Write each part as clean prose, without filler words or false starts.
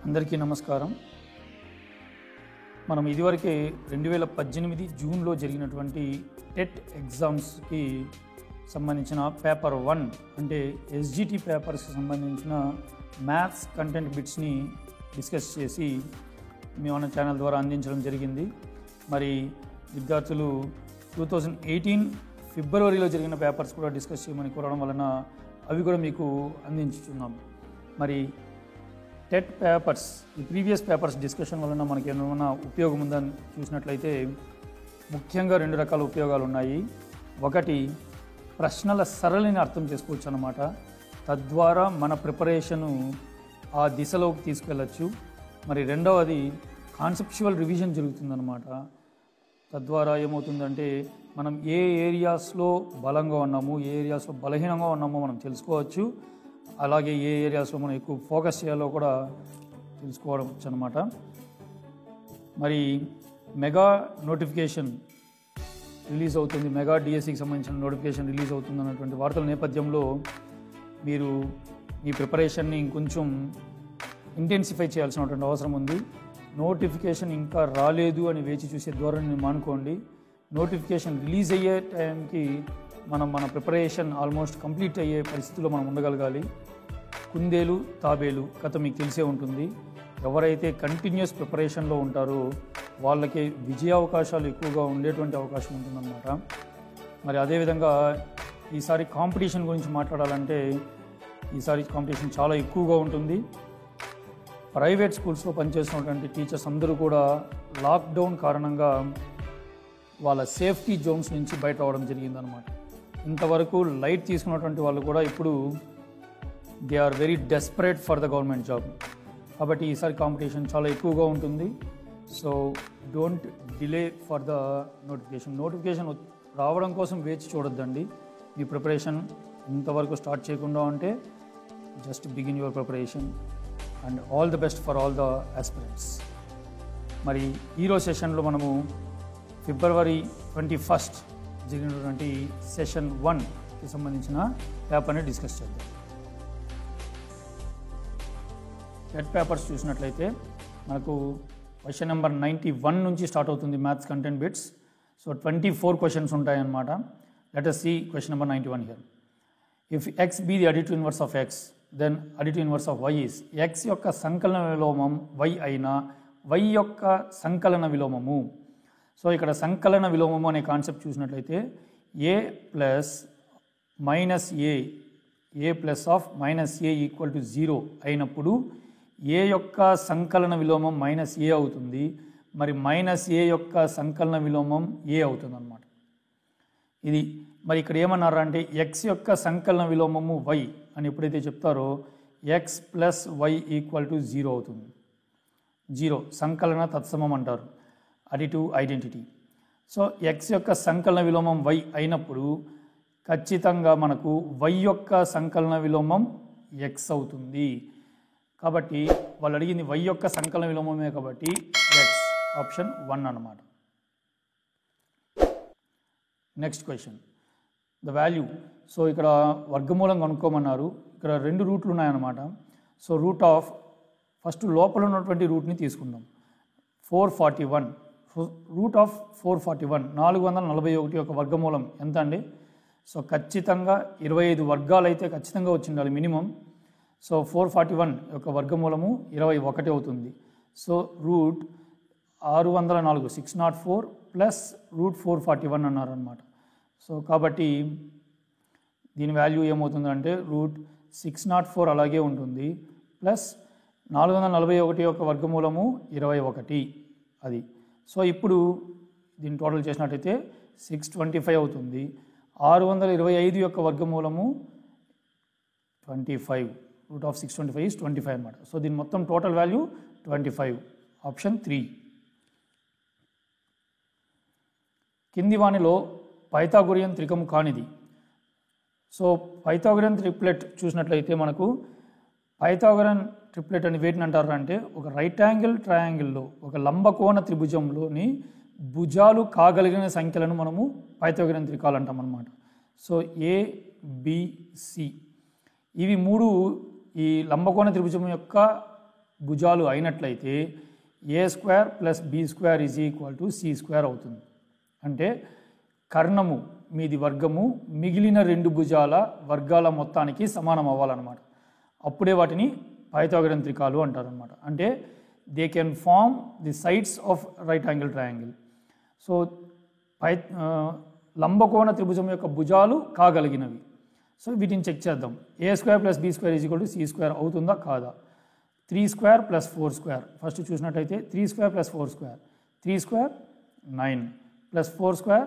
అందరికీ నమస్కారం. మనం ఇదివరకే 2018 జూన్లో జరిగినటువంటి టెట్ ఎగ్జామ్స్కి సంబంధించిన పేపర్ 1 అంటే ఎస్జిటి పేపర్స్కి సంబంధించిన మ్యాథ్స్ కంటెంట్ బిట్స్ని డిస్కస్ చేసి మీ మన ఛానల్ ద్వారా అందించడం జరిగింది. మరి విద్యార్థులు 2018 ఫిబ్రవరిలో జరిగిన పేపర్స్ కూడా డిస్కస్ చేయమని కోరడం వలన అవి కూడా మీకు అందించుతున్నాం. మరి టెట్ పేపర్స్ ఈ ప్రీవియస్ పేపర్స్ డిస్కషన్ వలన మనకి ఏమైనా ఉపయోగం ఉందని చూసినట్లయితే ముఖ్యంగా 2 రకాల ఉపయోగాలు ఉన్నాయి. ఒకటి, ప్రశ్నల సరళిని అర్థం చేసుకోవచ్చు అన్నమాట. తద్వారా మన ప్రిపరేషను ఆ దిశలోకి తీసుకెళ్ళచ్చు. మరి రెండవది, కాన్సెప్చువల్ రివిజన్ జరుగుతుందన్నమాట. తద్వారా ఏమవుతుందంటే మనం ఏ ఏరియాస్లో బలంగా ఉన్నాము, ఏ ఏరియాస్లో బలహీనంగా ఉన్నామో మనం తెలుసుకోవచ్చు. అలాగే ఏ ఏరియాస్లో మనం ఎక్కువ ఫోకస్ చేయాలో కూడా తెలుసుకోవచ్చు అన్నమాట. మరి మెగా నోటిఫికేషన్ రిలీజ్ అవుతుంది, మెగా డిఎస్సికి సంబంధించిన నోటిఫికేషన్ రిలీజ్ అవుతుంది అన్నటువంటి వార్తల నేపథ్యంలో మీరు మీ ప్రిపరేషన్ని ఇంకొంచెం ఇంటెన్సిఫై చేయాల్సినటువంటి అవసరం ఉంది. నోటిఫికేషన్ ఇంకా రాలేదు అని వేచి చూసే ధోరణిని మానుకోండి. నోటిఫికేషన్ రిలీజ్ అయ్యే టైంకి మన ప్రిపరేషన్ ఆల్మోస్ట్ కంప్లీట్ అయ్యే పరిస్థితిలో మనం ఉండగలగాలి. కుందేలు తాబేలు కథ మీకు తెలిసే ఉంటుంది. ఎవరైతే కంటిన్యూస్ ప్రిపరేషన్లో ఉంటారో వాళ్ళకి విజయావకాశాలు ఎక్కువగా ఉండేటువంటి అవకాశం ఉంటుందన్నమాట. మరి అదేవిధంగా ఈసారి కాంపిటీషన్ గురించి మాట్లాడాలంటే ఈసారి కాంపిటీషన్ చాలా ఎక్కువగా ఉంటుంది. ప్రైవేట్ స్కూల్స్లో పనిచేస్తున్నటువంటి టీచర్స్ అందరూ కూడా లాక్డౌన్ కారణంగా వాళ్ళ సేఫ్టీ జోన్స్ నుంచి బయట రావడం జరిగిందనమాట. ఇంతవరకు లైట్ తీసుకున్నటువంటి వాళ్ళు కూడా ఇప్పుడు they are very desperate for the government job. కాబట్టి ఈసారి కాంపిటీషన్ చాలా ఎక్కువగా ఉంటుంది. So don't delay for the notification రావడం కోసం వేచి చూడొద్దండి. మీ ప్రిపరేషన్ ఇంతవరకు స్టార్ట్ చేయకుండా ఉంటే just begin your preparation and all the best for all the aspirants. మరి ఈరోజు సెషన్లో మనము ఫిబ్రవరి 21 జరిగినటువంటి సెషన్ 1కి సంబంధించిన పేపర్ని డిస్కస్ చేద్దాం. టెట్ పేపర్స్ చూసినట్లయితే మనకు క్వశ్చన్ నెంబర్ 91 నుంచి స్టార్ట్ అవుతుంది maths content bits. So 24 questions ఉంటాయన్నమాట. Let us see question number 91 here. If x be the additive inverse of x, then additive inverse of y is x యొక్క సంకలన విలోమం y అయినా y యొక్క సంకలన విలోమము. So ఇక్కడ సంకలన విలోమము అనే concept చూసినట్లయితే a plus minus A plus of minus A equal to 0 అయినప్పుడు ఏ యొక్క సంకలన విలోమం మైనస్ ఏ అవుతుంది. మరి మైనస్ ఏ యొక్క సంకలన విలోమం ఏ అవుతుంది అన్నమాట. ఇది మరి ఇక్కడ ఏమన్నారంటే ఎక్స్ యొక్క సంకలన విలోమము y అని ఎప్పుడైతే చెప్తారో X plus Y equal to 0 అవుతుంది. 0 సంకలన తత్సమం అంటారు, అడిటివ్ ఐడెంటిటీ. సో ఎక్స్ యొక్క సంకలన విలోమం y అయినప్పుడు ఖచ్చితంగా మనకు y యొక్క సంకలన విలోమం x అవుతుంది. కాబట్టి వాళ్ళు అడిగింది y యొక్క సంకలన విలోమమే కాబట్టి x, ఆప్షన్ 1 అన్నమాట. Next question, the value. So ఇక్కడ వర్గమూలం కనుక్కోమన్నారు. ఇక్కడ 2 రూట్లు ఉన్నాయన్నమాట. సో రూట్ ఆఫ్ ఫస్ట్ లోపల ఉన్నటువంటి రూట్ని తీసుకుందాం. 441. రూట్ ఆఫ్ 441 441 యొక్క వర్గమూలం ఎంత అండి? సో ఖచ్చితంగా 25 వర్గాలు అయితే ఖచ్చితంగా వచ్చి ఉండాలి మినిమం. సో 441 యొక్క వర్గమూలము 21 అవుతుంది. సో రూట్ 604 604 ప్లస్ రూట్ 441 అన్నారనమాట. సో కాబట్టి దీని వాల్యూ ఏమవుతుందంటే రూట్ 604 అలాగే ఉంటుంది ప్లస్ 441 యొక్క వర్గమూలము 21 అది. సో ఇప్పుడు దీన్ని టోటల్ చేసినట్టయితే 625 అవుతుంది. 625 యొక్క వర్గమూలము 25. రూట్ ఆఫ్ 625 is 25 అనమాట. సో దీని మొత్తం టోటల్ వాల్యూ 25, ఆప్షన్ 3. కింది వానిలో పైథాగోరియన్ త్రికము కానిది. సో పైథాగోరియన్ ట్రిప్లెట్ చూసినట్లయితే మనకు పైథాగోరియన్ ట్రిప్లెట్ అని వేటిని అంటారు అంటే ఒక రైట్ యాంగిల్ ట్రయాంగిల్లో ఒక లంబకోణ త్రిభుజంలోని భుజాలు కాగలిగిన సంఖ్యలను మనము పైథాగోరియన్ త్రికాలు అంటాం అన్నమాట. సో ABC ఇవి 3 ఈ లంబకోణ త్రిభుజం యొక్క భుజాలు అయినట్లయితే A square plus B square is equal to C square అవుతుంది. అంటే కర్ణము మీది వర్గము మిగిలిన రెండు భుజాల వర్గాల మొత్తానికి సమానం అవ్వాలన్నమాట. అప్పుడే వాటిని పైథాగరన్ త్రికాలు అంటారనమాట. అంటే they can form the sides of right angle triangle. So లంబకోణ త్రిభుజం యొక్క భుజాలు కాగలిగినవి. సో వీటిని చెక్ చేద్దాం. A square plus B square is equal to C square అవుతుందా కాదా? 3 స్క్వేర్ ప్లస్ 4 స్క్వేర్ ఫస్ట్ చూసినట్టయితే 3 square plus 4 square 3 square 9 plus 4 square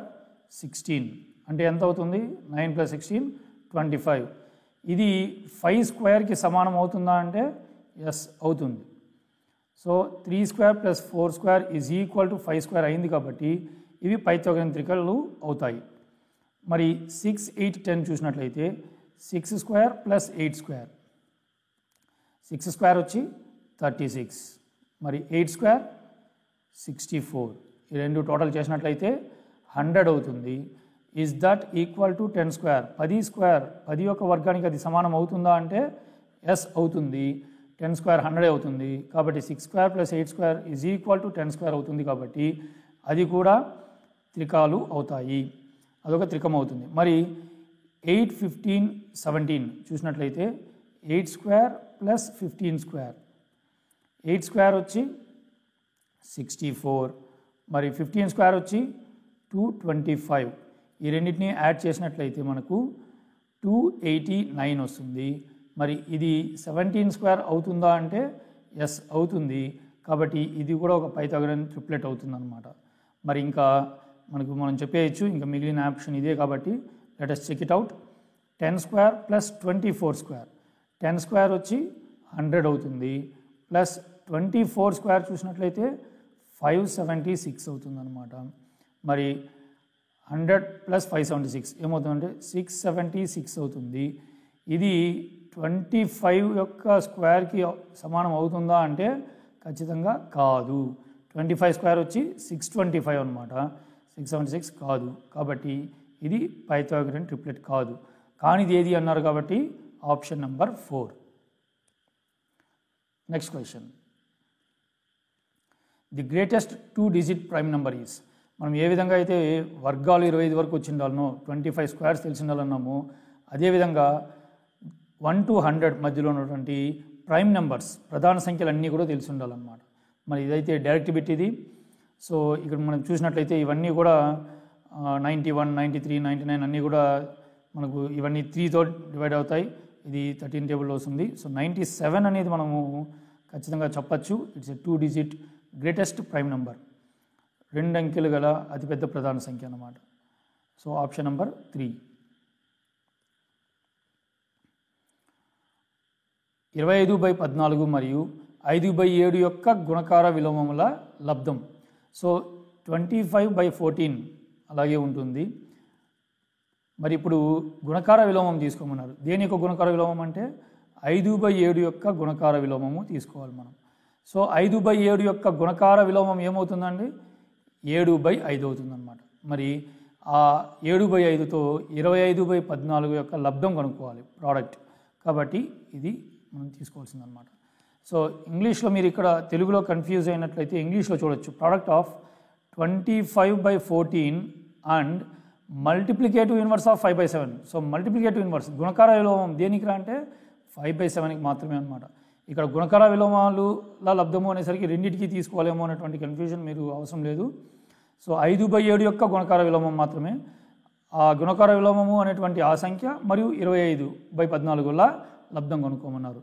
16 అంటే ఎంత అవుతుంది? 9 ప్లస్ 16 25. ఇది 5 స్క్వేర్కి సమానం అవుతుందా అంటే ఎస్ అవుతుంది. So 3 square plus 4 square is equal to 5 square అయింది కాబట్టి ఇవి పైథాగరన్ త్రికాలు అవుతాయి. మరి 6, 8, 10 చూసినట్లయితే 6 స్క్వేర్ ప్లస్ 8 స్క్వేర్ 6 స్క్వేర్ వచ్చి 36, మరి 8 స్క్వేర్ 64. ఈ రెండు టోటల్ చేసినట్లయితే 100 అవుతుంది. Is that equal to 10 square? 10 square 10 యొక్క వర్గానికి అది సమానం అవుతుందా అంటే ఎస్ అవుతుంది. 10 స్క్వేర్ 100 అవుతుంది. కాబట్టి 6 square plus 8 square is equal to 10 square అవుతుంది. కాబట్టి అది కూడా త్రికాలు అవుతాయి, అదొక త్రికం అవుతుంది. మరి 8, 15, 17 చూసినట్లయితే 8 స్క్వేర్ ప్లస్ 15 స్క్వేర్ 8 స్క్వేర్ వచ్చి 64, మరి 15 స్క్వేర్ వచ్చి 225. ఈ రెండింటిని యాడ్ చేసినట్లయితే మనకు 289 వస్తుంది. మరి ఇది 17 స్క్వేర్ అవుతుందా అంటే ఎస్ అవుతుంది. కాబట్టి ఇది కూడా ఒక పైథాగరన్ ట్రిప్లెట్ అవుతుంది అనమాట. మరి ఇంకా మనం చెప్పేయచ్చు, ఇంకా మిగిలిన ఆప్షన్ ఇదే కాబట్టి let us check it out. 10 square plus 24 square 10 square వచ్చి 100 అవుతుంది. ప్లస్ 24 స్క్వేర్ చూసినట్లయితే 576 అవుతుంది అనమాట. మరి 100 ప్లస్ 576 ఏమవుతుందంటే 676 అవుతుంది. ఇది 25 యొక్క స్క్వేర్కి సమానం అవుతుందా అంటే ఖచ్చితంగా కాదు. 25 స్క్వేర్ వచ్చి 625 అనమాట. 676 కాదు. కాబట్టి ఇది పైథాగరన్ ట్రిప్లెట్ కాదు. కానీ ఇది ఏది అన్నారు కాబట్టి option number 4. Next question, the greatest 2-digit prime number is. మనం ఏ విధంగా అయితే వర్గాలు 25 వరకు వచ్చి ఉండాలనో 25 స్క్వేర్స్ తెలిసి ఉండాలన్నామో అదేవిధంగా 1 to 100 మధ్యలో ఉన్నటువంటి ప్రైమ్ నెంబర్స్ ప్రధాన సంఖ్యలు అన్నీ కూడా తెలిసి ఉండాలన్నమాట. మరి ఇదైతే డైరెక్ట్ బిట్ ఇది. సో ఇక్కడ మనం చూసినట్లయితే ఇవన్నీ కూడా 91, 93, 99 అన్నీ కూడా మనకు ఇవన్నీ 3తో డివైడ్ అవుతాయి. ఇది 13 టేబుల్లో వస్తుంది. సో 97 అనేది మనము ఖచ్చితంగా చెప్పచ్చు. It's a 2-digit greatest prime number, 2 అంకెలు గల అతిపెద్ద ప్రధాన సంఖ్య అన్నమాట. So option number 3. 25/14 మరియు 5/7 యొక్క గుణకార విలోమముల లబ్ధం. సో 25/14 అలాగే ఉంటుంది. మరి ఇప్పుడు గుణకార విలోమం తీసుకోమన్నారు. దేని యొక్క గుణకార విలోమం అంటే 5/7 యొక్క గుణకార విలోమము తీసుకోవాలి మనం. సో 5/7 యొక్క గుణకార విలోమం ఏమవుతుందండి? 7/5 అవుతుందన్నమాట. మరి ఆ 7/5తో 25/14 యొక్క లబ్ధం కనుక్కోవాలి ప్రోడక్ట్. కాబట్టి ఇది మనం తీసుకోవాల్సిందనమాట. సో ఇంగ్లీష్లో మీరు ఇక్కడ తెలుగులో కన్ఫ్యూజ్ అయినట్లయితే ఇంగ్లీష్లో చూడొచ్చు. Product of 25/14 and multiplicative inverse of 5/7. So multiplicative inverse గుణకార విలోమం దేనికి రా అంటే 5/7కి మాత్రమే అనమాట. ఇక్కడ గుణకార విలోమాల లబ్ధము అనేసరికి రెండింటికి తీసుకోవాలేమో అనేటువంటి కన్ఫ్యూజన్ మీరు అవసరం లేదు. సో 5/7 యొక్క గుణకార విలోమం మాత్రమే. ఆ గుణకార విలోమము అనేటువంటి ఆ సంఖ్య మరియు 25/14 లబ్ధం కనుక్కోమన్నారు.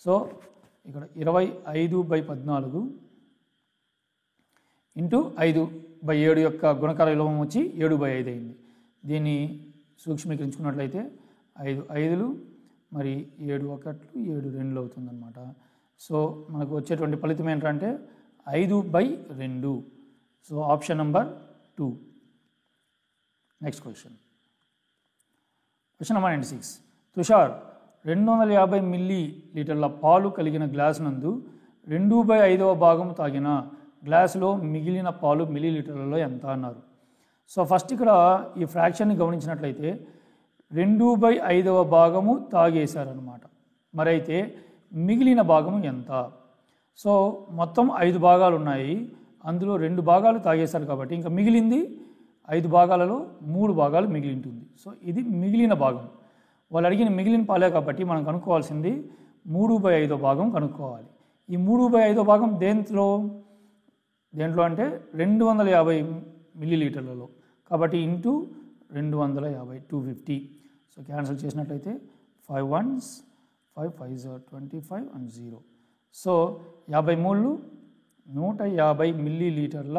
సో ఇక్కడ 25/14 ఇంటూ 5/7 యొక్క గుణకార విలోమం వచ్చి 7/5 అయింది. దీన్ని సూక్ష్మీకరించుకున్నట్లయితే 5 5లు మరి 7 1లు 7 2లు అవుతుందన్నమాట. సో మనకు వచ్చేటువంటి ఫలితం ఏంటంటే 5/2. So option number 2. Next question number 96. Tushar 250 మిల్లీలీటర్ల పాలు కలిగిన గ్లాసు నందు 2/5వ భాగం తాగిన గ్లాసులో మిగిలిన పాలు మిల్లీలీటర్లలో ఎంత అన్నారు. సో ఫస్ట్ ఇక్కడ ఈ ఫ్రాక్షన్ని గమనించినట్లయితే 2/5వ భాగము తాగేశారనమాట. మరైతే మిగిలిన భాగము ఎంత? సో మొత్తం 5 భాగాలు ఉన్నాయి, అందులో 2 భాగాలు తాగేశారు కాబట్టి ఇంకా మిగిలింది 5 భాగాలలో 3 భాగాలు మిగిలి ఉంటుంది. సో ఇది మిగిలిన భాగం. వాళ్ళు అడిగిన మిగిలిన పాలే కాబట్టి మనం కనుక్కోవాల్సింది 3/5 భాగం కనుక్కోవాలి. ఈ 3/5 భాగం దేంట్లో అంటే 250 మిల్లీలీటర్లలో, కాబట్టి ఇంటూ 250 250. సో క్యాన్సిల్ చేసినట్లయితే 5 1s 5 5s 25 and 0. సో 53 150 మిల్లీలీటర్ల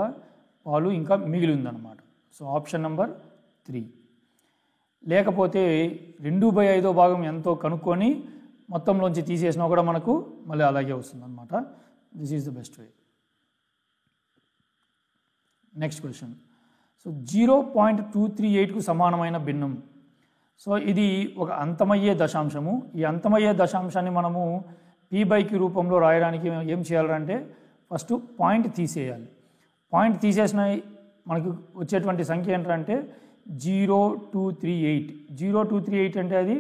పాలు ఇంకా మిగిలి ఉందన్నమాట. So option number 3. లేకపోతే 2/5 భాగం ఎంతో కనుక్కొని మొత్తంలోంచి తీసేసినా కూడా మనకు మళ్ళీ అలాగే వస్తుందన్నమాట. This is the best way. Next question. So 0.238కు సమానమైన భిన్నం. సో ఇది ఒక అంతమయ్యే దశాంశము. ఈ అంతమయ్యే దశాంశాన్ని మనము p/q రూపంలో రాయడానికి ఏం చేయాలంటే ఫస్ట్ పాయింట్ తీసేయాలి. పాయింట్ తీసేసిన మనకు వచ్చేటువంటి సంఖ్య ఏంటంటే 0238. 0238 అంటే అది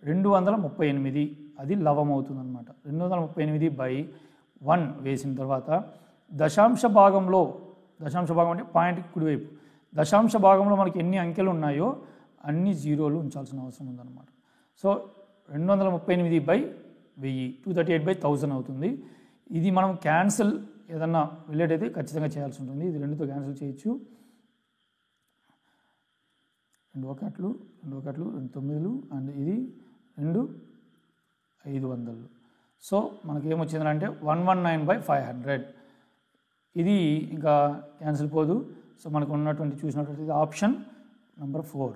238, అది లవం అవుతుందన్నమాట. 238/1 వేసిన తర్వాత దశాంశ భాగం అంటే పాయింట్ కుడివైపు దశాంశ భాగంలో మనకి ఎన్ని అంకెలు ఉన్నాయో అన్ని జీరోలు ఉంచాల్సిన అవసరం ఉందన్నమాట. సో 238/1000 238/1000 అవుతుంది. ఇది మనం క్యాన్సిల్ ఏదన్నా రిలేట్ అయితే ఖచ్చితంగా చేయాల్సి ఉంటుంది. ఇది 2తో క్యాన్సిల్ చేయొచ్చు. 2 1 2 9 అండ్ ఇది 2 500. సో మనకి ఏమొచ్చిందంటే 119/500. ఇది ఇంకా క్యాన్సిల్ పోదు. సో మనకు ఉన్నటువంటి చూసినటువంటి ఆప్షన్ నెంబర్ 4.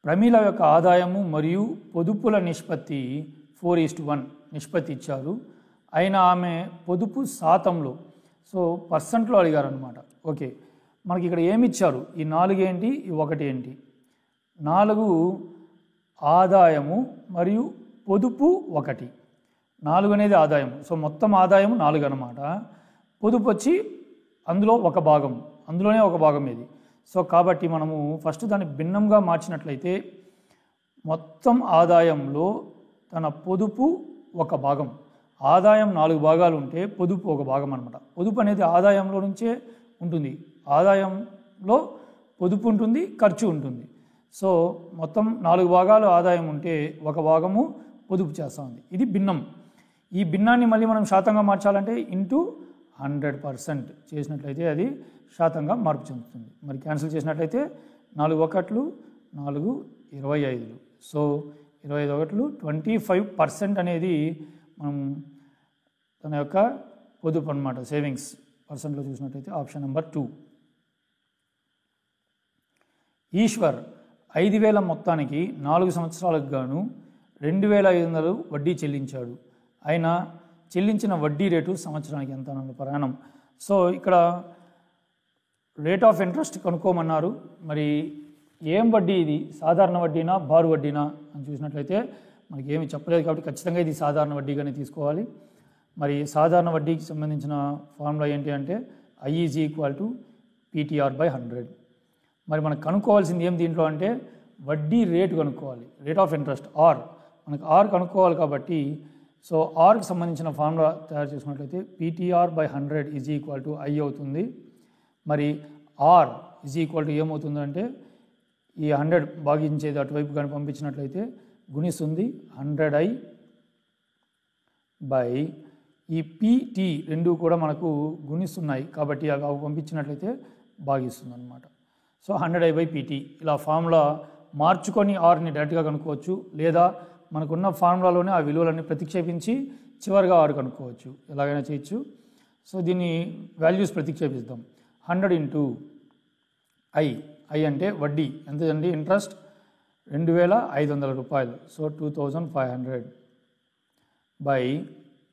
ప్రమీల యొక్క ఆదాయము మరియు పొదుపుల నిష్పత్తి 4:1 నిష్పత్తి ఇచ్చారు. అయినా ఆమె పొదుపు శాతంలో, సో పర్సెంట్లో అడిగారు అనమాట. ఓకే, మనకి ఇక్కడ ఏమి ఇచ్చారు? ఈ 4 ఏంటి, ఈ 1 ఏంటి? 4 ఆదాయము మరియు పొదుపు 1. 4 అనేది ఆదాయం. సో మొత్తం ఆదాయం 4 అనమాట. పొదుపు వచ్చి అందులోనే ఒక భాగం ఇది. సో కాబట్టి మనము ఫస్ట్ దాన్ని భిన్నంగా మార్చినట్లయితే మొత్తం ఆదాయంలో తన పొదుపు 1 భాగం. ఆదాయం 4 భాగాలు ఉంటే పొదుపు 1 భాగం అనమాట. పొదుపు అనేది ఆదాయంలో నుంచే ఉంటుంది. ఆదాయంలో పొదుపు ఉంటుంది, ఖర్చు ఉంటుంది. సో మొత్తం 4 భాగాలు ఆదాయం ఉంటే 1 భాగము పొదుపు చేస్తూ ఉంది. ఇది భిన్నం. ఈ భిన్నాన్ని మళ్ళీ మనం శాతంగా మార్చాలంటే ఇంటూ 100% చేసినట్లయితే అది శాతంగా మార్పు చెందుతుంది. మరి క్యాన్సిల్ చేసినట్లయితే 4 1 4 25. సో 25 25% అనేది మనం తన యొక్క పొదుపు అన్నమాట. సేవింగ్స్ పర్సెంట్లో చూసినట్లయితే ఆప్షన్ నెంబర్ 2. ఈశ్వర్ 5000 మొత్తానికి 4 సంవత్సరాలకు గాను 2500 వడ్డీ చెల్లించాడు. అయినా చెల్లించిన వడ్డీ రేటు సంవత్సరానికి ఎంత అన్న ప్రయాణం. సో ఇక్కడ రేట్ ఆఫ్ ఇంట్రెస్ట్ కనుక్కోమన్నారు. మరి ఏం వడ్డీ ఇది? సాధారణ వడ్డీనా, బారు వడ్డీనా అని చూసినట్లయితే మనకి ఏమి చెప్పలేదు కాబట్టి ఖచ్చితంగా ఇది సాధారణ వడ్డీగానే తీసుకోవాలి. మరి సాధారణ వడ్డీకి సంబంధించిన ఫార్ములా ఏంటి అంటే I = PTR/100. మరి మనకు కనుక్కోవాల్సింది ఏం దీంట్లో అంటే వడ్డీ రేటు కనుక్కోవాలి. రేట్ ఆఫ్ ఇంట్రెస్ట్ మనకు R కనుక్కోవాలి కాబట్టి సో Rకి సంబంధించిన ఫార్ములా తయారు చేసుకున్నట్లయితే PTR/100 = I అవుతుంది. మరి R ఏమవుతుందంటే ఈ 100 భాగించేది అటువైపు కానీ పంపించినట్లయితే గుణిస్తుంది 100i ఈ PT రెండు కూడా మనకు గుణిస్తున్నాయి కాబట్టి అవి పంపించినట్లయితే భాగిస్తుంది అనమాట. సో 100i/PT ఇలా ఫార్ములా మార్చుకొని Rని డైరెక్ట్గా కనుక్కోవచ్చు, లేదా మనకున్న ఫార్ములాలోనే ఆ విలువలన్నీ ప్రతిక్షేపించి చివరిగా R కనుక్కోవచ్చు. ఎలాగైనా చేయొచ్చు. సో దీన్ని వాల్యూస్ ప్రతిక్షేపిద్దాం. 100 × I అంటే వడ్డీ ఎంత అండి? ఇంట్రెస్ట్ 2500 రూపాయలు. సో 2500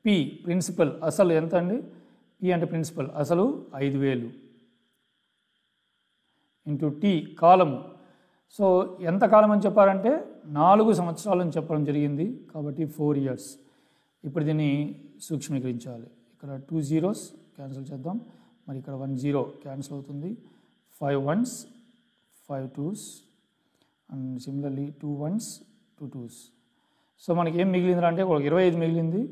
P ప్రిన్సిపల్ అసలు ఎంత అండి? P అంటే ప్రిన్సిపల్ అసలు 5000 × T కాలము. సో ఎంత కాలం అని చెప్పారంటే 4 సంవత్సరాలు అని చెప్పడం జరిగింది కాబట్టి 4 years. ఇప్పుడు దీన్ని సూక్ష్మీకరించాలి. ఇక్కడ 2 zeros క్యాన్సిల్ చేద్దాం. మరి ఇక్కడ 1 0 క్యాన్సిల్ అవుతుంది. 5 1s 5 2s and similarly 2 1s 2 2s. So మనకి ఏం మిగిలింది అంటే ఒక 25 మిగిలింది,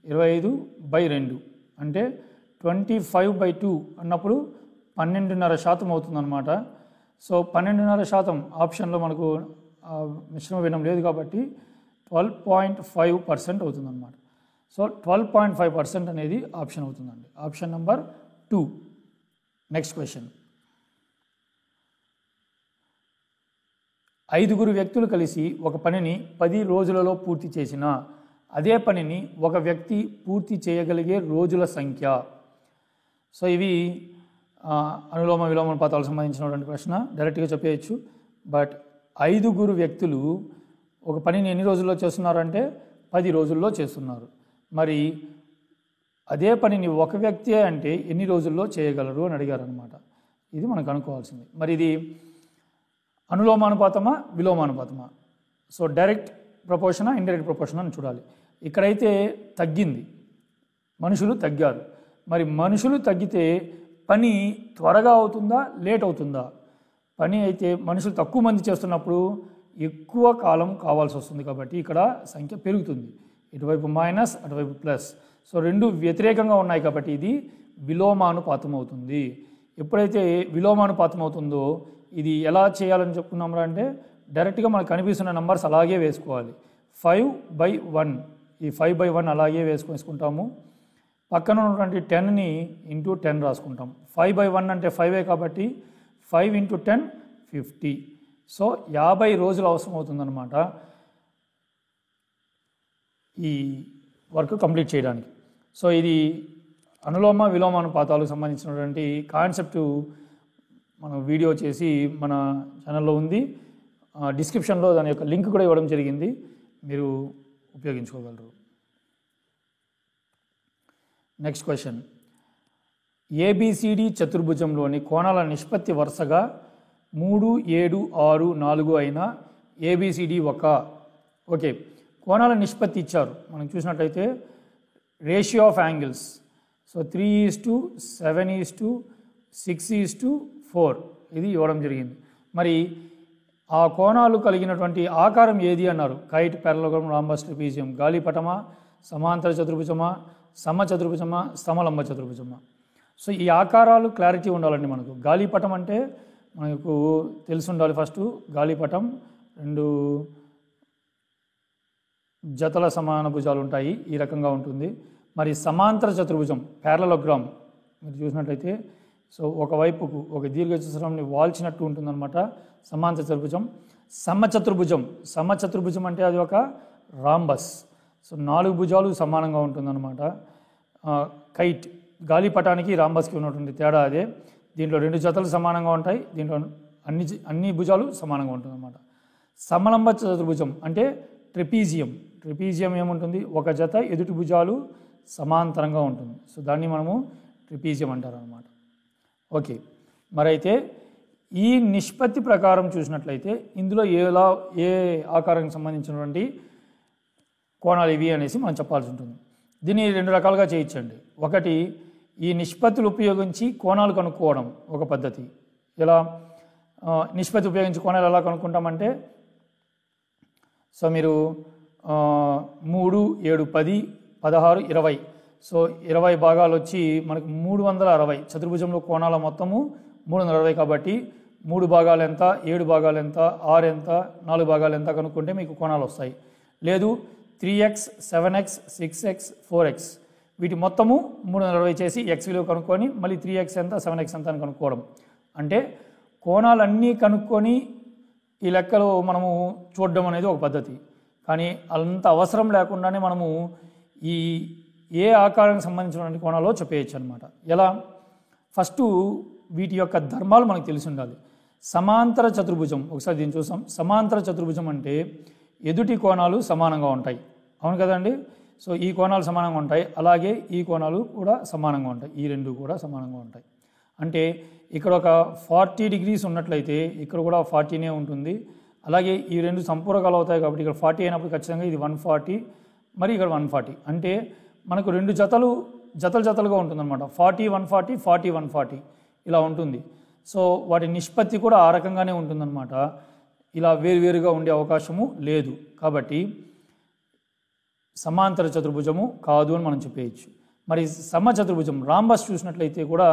25/2 అంటే 25/2 అన్నప్పుడు 12.5% అవుతుందన్నమాట. సో 12.5% ఆప్షన్లో మనకు మిశ్రమ భిన్నం లేదు కాబట్టి 12.5% అవుతుందన్నమాట. సో 12.5% అనేది ఆప్షన్ అవుతుందండి, ఆప్షన్ నెంబర్ 2. Next question. 5 వ్యక్తులు కలిసి ఒక పనిని 10 రోజులలో పూర్తి చేసిన అదే పనిని ఒక వ్యక్తి పూర్తి చేయగలిగే రోజుల సంఖ్య. సో ఇవి అనులోమ విలోమ పదాలకు సంబంధించినటువంటి ప్రశ్న, డైరెక్ట్గా చెప్పేయచ్చు. బట్ 5 వ్యక్తులు ఒక పనిని ఎన్ని రోజుల్లో చేస్తున్నారంటే 10 రోజుల్లో చేస్తున్నారు. మరి అదే పనిని ఒక వ్యక్తి అంటే ఎన్ని రోజుల్లో చేయగలరు అని అడిగారు అనమాట. ఇది మనకు అనుకోవాల్సింది. మరి ఇది అనులోమానుపాతమా విలోమానుపాతమా? సో డైరెక్ట్ ప్రపోర్షనా ఇండైరెక్ట్ ప్రపోర్షనా అని చూడాలి. ఇక్కడైతే తగ్గింది, మనుషులు తగ్గారు. మరి మనుషులు తగ్గితే పని త్వరగా అవుతుందా లేట్ అవుతుందా? పని అయితే మనుషులు తక్కువ మంది చేస్తున్నప్పుడు ఎక్కువ కాలం కావాల్సి వస్తుంది కాబట్టి ఇక్కడ సంఖ్య పెరుగుతుంది. ఇటువైపు మైనస్, అటువైపు ప్లస్. సో రెండు వ్యతిరేకంగా ఉన్నాయి కాబట్టి ఇది విలోమానుపాతం అవుతుంది. ఎప్పుడైతే విలోమానుపాతం అవుతుందో ఇది ఎలా చేయాలని చెప్పుకున్నాం అంటే డైరెక్ట్గా మనకు కనిపిస్తున్న నెంబర్స్ అలాగే వేసుకోవాలి. 5/1 ఈ 5/1 అలాగే వేసుకుంటాము. పక్కన ఉన్నటువంటి 10ని ఇంటూ 10 రాసుకుంటాం. 5/1 అంటే 5 కాబట్టి 5 × 10 50. సో 50 రోజులు అవసరం అవుతుందన్నమాట ఈ వర్క్ కంప్లీట్ చేయడానికి. సో ఇది అనులోమ విలోమానుపాతాలకు సంబంధించినటువంటి కాన్సెప్టు మనం వీడియో చేసి మన ఛానల్లో ఉంది. డిస్క్రిప్షన్లో దాని యొక్క లింక్ కూడా ఇవ్వడం జరిగింది, మీరు ఉపయోగించుకోగలరు. Next question. ఏబిసిడి చతుర్భుజంలోని కోణాల నిష్పత్తి వరుసగా 3, 7, 6, 4 అయిన ఏబిసిడి ఓకే కోణాల నిష్పత్తి ఇచ్చారు. మనం చూసినట్లయితే రేషియో ఆఫ్ యాంగిల్స్. సో 3:7:6:4 ఇది ఇవ్వడం జరిగింది. మరి ఆ కోణాలు కలిగినటువంటి ఆకారం ఏది అన్నారు? Kite, parallelogram, rhombus, trapezium. గాలిపటమా, సమాంతర చతుర్భుజమా, సమచతుర్భుజమా, సమలంబ చతుర్భుజమా? సో ఈ ఆకారాలు క్లారిటీ ఉండాలండి మనకు. గాలిపటం అంటే మనకు తెలిసి ఉండాలి. ఫస్ట్ గాలిపటం 2 జతల సమాన భుజాలు ఉంటాయి, ఈ రకంగా ఉంటుంది. మరి సమాంతర చతుర్భుజం పారలోగ్రామ్ మీరు చూసినట్లయితే సో ఒకవైపుకు ఒక దీర్ఘచతురస్రాన్ని వాల్చినట్టు ఉంటుందన్నమాట సమాంతర చతుర్భుజం. సమచతుర్భుజం అంటే అది ఒక రాంబస్. సో 4 భుజాలు సమానంగా ఉంటుందన్నమాట. కైట్ గాలిపటానికి రాంబస్కి ఉన్నటువంటి తేడా అదే. దీంట్లో 2 జతలు సమానంగా ఉంటాయి, దీంట్లో అన్ని భుజాలు సమానంగా ఉంటుందన్నమాట. సమలంబ చతుర్భుజం అంటే ట్రెపీజియం ఏముంటుంది? ఒక జత ఎదుటి భుజాలు సమాంతరంగా ఉంటుంది. సో దాన్ని మనము ట్రెపీజియం అంటారు అన్నమాట. ఓకే, మరైతే ఈ నిష్పత్తి ప్రకారం చూసినట్లయితే ఇందులో ఏ ఆకారానికి సంబంధించినటువంటి కోణాలు ఇవి అనేసి మనం చెప్పాల్సి ఉంటుంది. దీన్ని 2 రకాలుగా చేయొచ్చండి. ఒకటి, ఈ నిష్పత్తులు ఉపయోగించి కోణాలు కనుక్కోవడం ఒక పద్ధతి. ఎలా నిష్పత్తి ఉపయోగించి కోణాలు ఎలా కనుక్కుంటామంటే సో మీరు 3, 7, 10, 16, 20. సో 20 భాగాలు వచ్చి మనకు 360. చతుర్భుజంలో కోణాల మొత్తము 360 కాబట్టి 3 భాగాలు ఎంత, 7 భాగాలు ఎంత, 6 ఎంత, 4 భాగాలు ఎంత కనుక్కుంటే మీకు కోణాలు వస్తాయి. లేదు 3x, 7x, 6x, 4x వీటి మొత్తము 360 చేసి x విలువ కనుక్కొని మళ్ళీ 3x ఎంత, 7x ఎంత అని కనుక్కోవడం. అంటే కోణాలన్నీ కనుక్కొని ఈ లెక్కలో మనము చూడడం అనేది ఒక పద్ధతి. కానీ అంత అవసరం లేకుండానే మనము ఈ ఏ ఆకారానికి సంబంధించినటువంటి కోణాలో చెప్పేయచ్చు అనమాట. ఎలా? ఫస్ట్ వీటి యొక్క ధర్మాలు మనకు తెలిసి ఉండాలి. సమాంతర చతుర్భుజం ఒకసారి దీన్ని చూసాం. సమాంతర చతుర్భుజం అంటే ఎదుటి కోణాలు సమానంగా ఉంటాయి, అవును కదండి. సో ఈ కోణాలు సమానంగా ఉంటాయి, అలాగే ఈ కోణాలు కూడా సమానంగా ఉంటాయి, ఈ 2 కూడా సమానంగా ఉంటాయి. అంటే ఇక్కడ ఒక 40 degrees ఉన్నట్లయితే ఇక్కడ కూడా 40నే ఉంటుంది. అలాగే ఈ 2 సంపూరకాలు అవుతాయి కాబట్టి ఇక్కడ 40 అయినప్పుడు ఖచ్చితంగా ఇది 140, మరి ఇక్కడ 140. అంటే మనకు 2 జతలుగా ఉంటుందన్నమాట. 40, 140, 40, 140 ఇలా ఉంటుంది. సో వాటి నిష్పత్తి కూడా ఆ రకంగానే ఉంటుందన్నమాట. ఇలా వేరువేరుగా ఉండే అవకాశము లేదు. కాబట్టి సమాంతర చతుర్భుజము కాదు అని మనం చెప్పేయచ్చు. మరి సమచతుర్భుజం రాంబస్ చూసినట్లయితే కూడా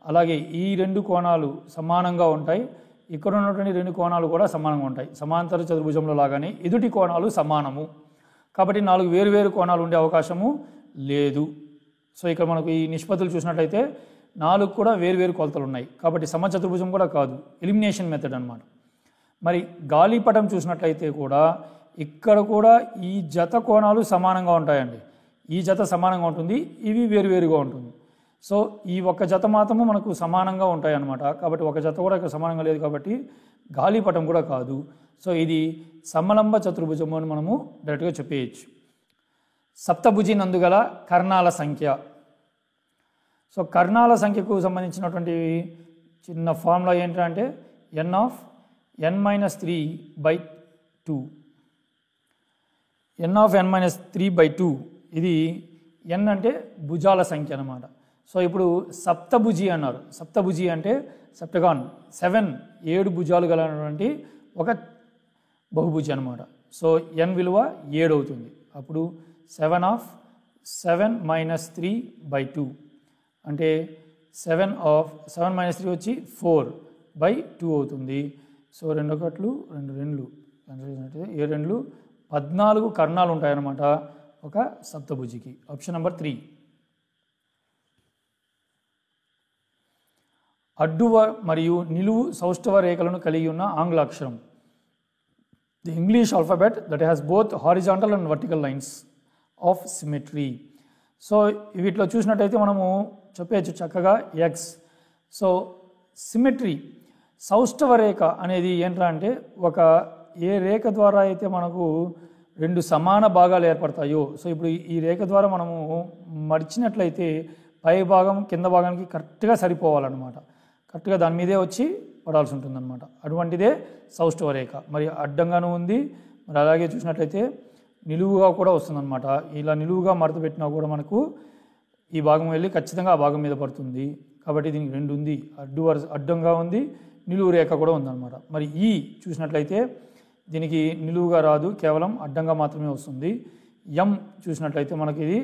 అలాగే ఈ రెండు కోణాలు సమానంగా ఉంటాయి, ఇక్కడ ఉన్నటువంటి రెండు కోణాలు కూడా సమానంగా ఉంటాయి. సమాంతర చతుర్భుజంలో లాగానే ఎదుటి కోణాలు సమానము కాబట్టి 4 వేరు కోణాలు ఉండే అవకాశము లేదు. సో ఇక్కడ మనకు ఈ నిష్పత్తులు చూసినట్లయితే 4 కూడా వేరు కొలతలు ఉన్నాయి కాబట్టి సమచతుర్భుజం కూడా కాదు, ఎలిమినేషన్ మెథడ్ అన్నమాట. మరి గాలిపటం చూసినట్లయితే కూడా ఇక్కడ కూడా ఈ జత కోణాలు సమానంగా ఉంటాయండి. ఈ జత సమానంగా ఉంటుంది, ఇవి వేరుగా ఉంటుంది. సో ఈ ఒక్క జత మాత్రము మనకు సమానంగా ఉంటాయి అన్నమాట. కాబట్టి ఒక జత కూడా ఇక్కడ సమానంగా లేదు కాబట్టి గాలిపటం కూడా కాదు. సో ఇది సమలంబ చతుర్భుజము అని మనము డైరెక్ట్గా చెప్పేయచ్చు. సప్తభుజి నందుగల కర్ణాల సంఖ్య. సో కర్ణాల సంఖ్యకు సంబంధించినటువంటి చిన్న ఫార్ములా ఏంటంటే n(n-3/2). n(n-3/2) ఇది n అంటే భుజాల సంఖ్య అన్నమాట. సో ఇప్పుడు సప్తభుజి అన్నారు. సప్తభుజి అంటే సెప్టగాన్ 7 భుజాలు గలటువంటి ఒక బహుభుజి అనమాట. సో n విలువ 7 అవుతుంది. అప్పుడు 7 - 3/2 అంటే 7 - 3 వచ్చి 4/2 అవుతుంది. సో 2 ఒకట్లు 2 రెండ్లు 7 14 కర్ణాలు ఉంటాయన్నమాట ఒక సప్తభుజికి. Option number 3. అడ్డు మరియు నిలువు సౌష్ఠవ రేఖలను కలిగి ఉన్న ఆంగ్ల అక్షరం. The English alphabet that has both horizontal and vertical lines of symmetry. So వీటిలో చూసినట్టయితే మనము చెప్పేయచ్చు చక్కగా ఎక్స్. సో సిమెట్రీ సౌష్ఠవ రేఖ అనేది ఏంట్రా అంటే ఏ రేఖ ద్వారా అయితే మనకు 2 సమాన భాగాలు ఏర్పడతాయో, సో ఇప్పుడు ఈ రేఖ ద్వారా మనము మడిచినట్లయితే పై భాగం కింద భాగానికి కరెక్ట్గా సరిపోవాలన్నమాట. కరెక్ట్గా దాని మీదే వచ్చి పడాల్సి ఉంటుందన్నమాట. అటువంటిదే సౌష్ఠవ రేఖ. మరి అడ్డంగాను ఉంది, మరి అలాగే చూసినట్లయితే నిలువుగా కూడా వస్తుందన్నమాట. ఇలా నిలువుగా మడత పెట్టినా కూడా మనకు ఈ భాగం వెళ్ళి ఖచ్చితంగా ఆ భాగం మీద పడుతుంది. కాబట్టి దీనికి 2 ఉంది, అడ్డంగా ఉంది, నిలువు రేఖ కూడా ఉందన్నమాట. మరి ఈ చూసినట్లయితే దీనికి నిలువుగా రాదు, కేవలం అడ్డంగా మాత్రమే వస్తుంది. ఎం చూసినట్లయితే మనకి ఇది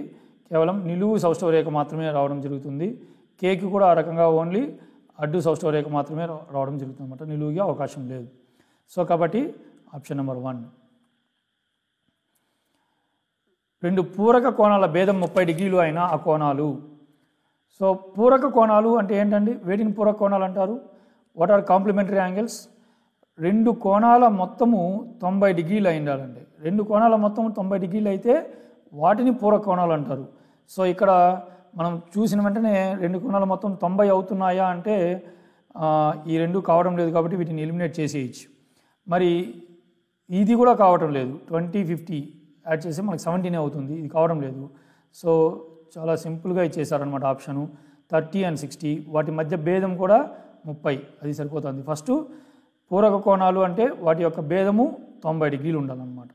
కేవలం నిలువు సౌష్ఠవ రేఖ మాత్రమే రావడం జరుగుతుంది. కేకి కూడా ఆ రకంగా ఓన్లీ అడ్డు సౌష్ఠవ రేఖ మాత్రమే రావడం జరుగుతుంది అన్నమాట, నిలువుగా అవకాశం లేదు. సో కాబట్టి ఆప్షన్ నెంబర్ 1. 2 పూరక కోణాల భేదం 30 డిగ్రీలు అయిన ఆ కోణాలు. సో పూరక కోణాలు అంటే ఏంటండి? వేటిని పూరక కోణాలు అంటారు? What are complementary angles? 2 కోణాల మొత్తము 90 డిగ్రీలు అయి ఉండాలండి. 2 కోణాల మొత్తం 90 డిగ్రీలు అయితే వాటిని పూరక కోణాలు అంటారు. సో ఇక్కడ మనం చూసిన వెంటనే 2 కోణాల మొత్తం 90 అవుతున్నాయా అంటే ఈ 2 కావడం లేదు కాబట్టి వీటిని ఎలిమినేట్ చేసేయచ్చు. మరి ఇది కూడా కావడం లేదు, 20, 50 యాడ్ చేస్తే మనకు 17 అవుతుంది, ఇది కావడం లేదు. సో చాలా సింపుల్గా ఇచ్చేసారనమాట ఆప్షను. 30 and 60 వాటి మధ్య భేదం కూడా 30, అది సరిపోతుంది. ఫస్ట్ పూరక కోణాలు అంటే వాటి యొక్క భేదము 90 డిగ్రీలు ఉండాలన్నమాట.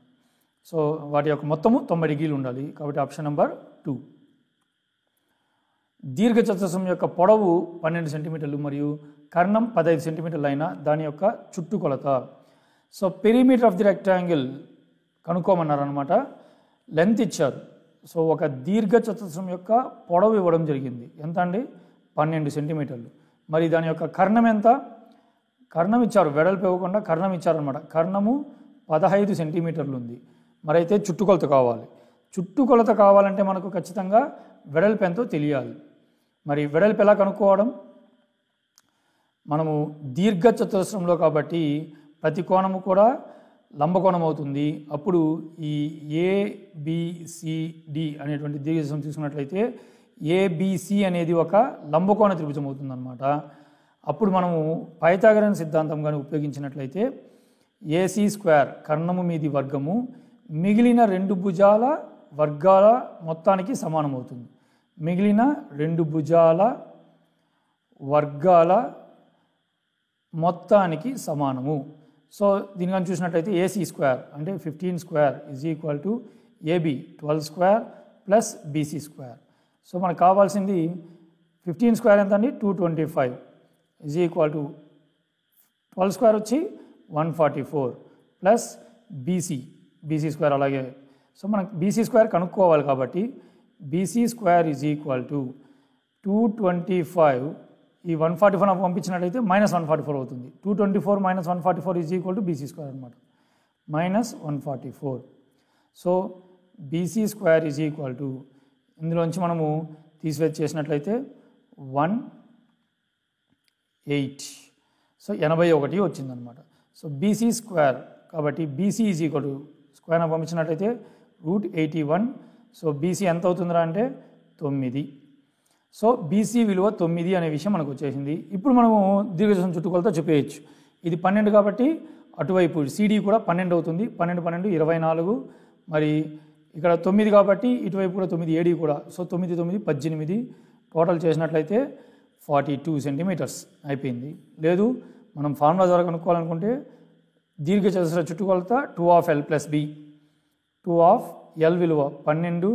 సో వాటి యొక్క మొత్తము 90 డిగ్రీలు ఉండాలి కాబట్టి ఆప్షన్ నెంబర్ 2. దీర్ఘచతురస్రం యొక్క పొడవు 12 సెంటీమీటర్లు మరియు కర్ణం 15 సెంటీమీటర్లు అయిన దాని యొక్క చుట్టుకొలత. So perimeter of the rectangle కనుక్కోమన్నారనమాట. లెంత్ ఇచ్చారు. సో ఒక దీర్ఘచతురస్రం యొక్క పొడవు ఇవ్వడం జరిగింది. ఎంత అండి? 12 సెంటీమీటర్లు. మరి దాని యొక్క కర్ణం ఎంత? కర్ణం ఇచ్చారు, వెడల్పు ఇవ్వకుండా కర్ణం ఇచ్చారనమాట. కర్ణము 15 సెంటీమీటర్లు ఉంది. మరి అయితే చుట్టుకొలత కావాలి. చుట్టుకొలత కావాలంటే మనకు ఖచ్చితంగా వెడల్పు ఎంతో తెలియాలి. మరి వెడల్పు ఎలా కనుక్కోవడం? మనము దీర్ఘచతురస్రంలో కాబట్టి ప్రతి కోణము కూడా లంబకోణం అవుతుంది. అప్పుడు ఈ ABCD అనేటువంటి దీర్ఘచతురస్రం తీసుకున్నట్లయితే ABC అనేది ఒక లంబకోణ త్రిభుజం అవుతుందన్నమాట. అప్పుడు మనము పైథాగరన్ సిద్ధాంతం కానీ ఉపయోగించినట్లయితే AC² కర్ణము మీది వర్గము మిగిలిన 2 భుజాల వర్గాల మొత్తానికి సమానం అవుతుంది. మిగిలిన 2 భుజాల వర్గాల మొత్తానికి సమానము. సో దీని కానీ చూసినట్లయితే AC² అంటే 15² is equal to AB 12² plus BC². So మనకు కావాల్సింది 15² ఎంత అండి? 225 ఈజ్ ఈక్వల్ టు 12² వచ్చి 144 ప్లస్ BC² అలాగే. సో మనకు బీసీ స్క్వేర్ కనుక్కోవాలి కాబట్టి BC square is equal to 225 ఈ 144 పంపించినట్లయితే -144 అవుతుంది. 224 - 144 is equal to BC square అనమాట, -144. So BC square is equal to ఇందులోంచి మనము తీసివేసి చేసినట్లయితే 108, సో 81 వచ్చిందనమాట. సో బీసీ స్క్వేర్ కాబట్టి BC is equal to square పంపించినట్లయితే √81. సో బీసీ ఎంత అవుతుందిరా అంటే 9. సో బీసీ విలువ 9 అనే విషయం మనకు వచ్చేసింది. ఇప్పుడు మనము దీర్ఘచతురం చుట్టుకొలత చెప్పేయచ్చు. ఇది 12 కాబట్టి అటువైపు సిడి కూడా 12 అవుతుంది. 12, 12 24. మరి ఇక్కడ 9 కాబట్టి ఇటువైపు కూడా 9, 7 కూడా. సో 9, 9 18. టోటల్ చేసినట్లయితే 42 సెంటీమీటర్స్ అయిపోయింది. లేదు మనం ఫార్ములా ద్వారా కనుక్కోవాలనుకుంటే దీర్ఘచతుర చుట్టుకొలత 2 + b, 2 విలువ 12,